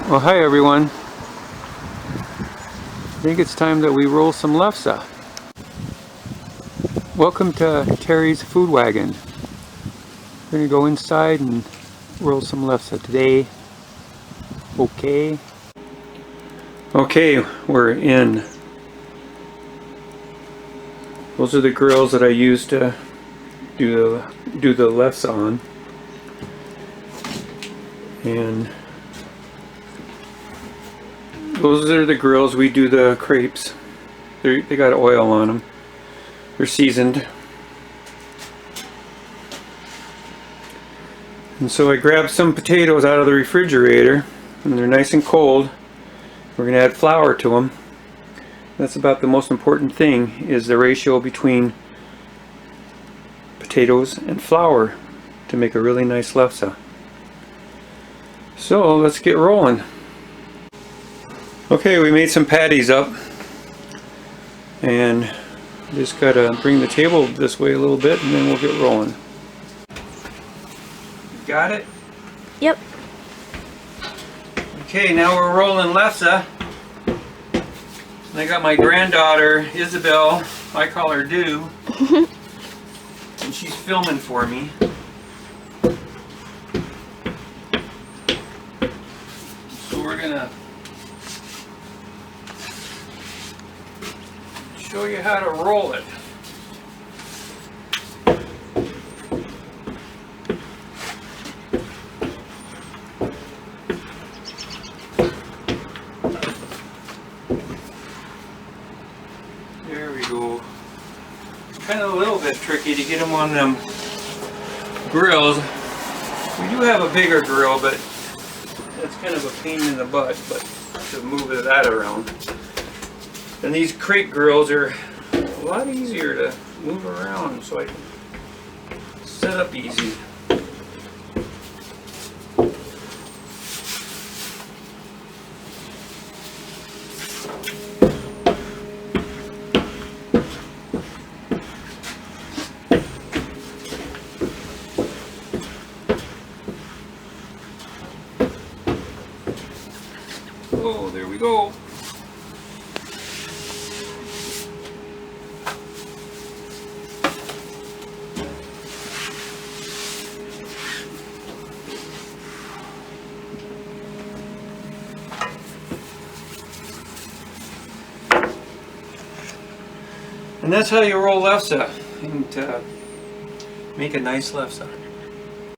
Well, hi everyone. I think it's time that we roll some Lefse. Welcome to Terry's Food Wagon. We're gonna go inside and roll some Lefse today. Okay, we're in. Those are the grills that I use to do the Lefse on. And those are the grills we do the crepes. They got oil on them. They're seasoned. And so I grabbed some potatoes out of the refrigerator, and they're nice and cold. We're going to add flour to them. That's about the most important thing, is the ratio between potatoes and flour to make a really nice Lefse. So let's get rolling. Okay, we made some patties up, and just gotta bring the table this way a little bit and then we'll get rolling. Got it? Yep. Okay, now we're rolling Lefse. And I got my granddaughter, Isabel, I call her Do, and she's filming for me. So we're gonna show you how to roll it. There we go. It's kind of a little bit tricky to get them on them grills. We do have a bigger grill, but that's kind of a pain in the butt, but to move that around. And these crepe grills are a lot easier to move around, so I can set up easy. Oh, there we go. And that's how you roll Lefse and make a nice Lefse.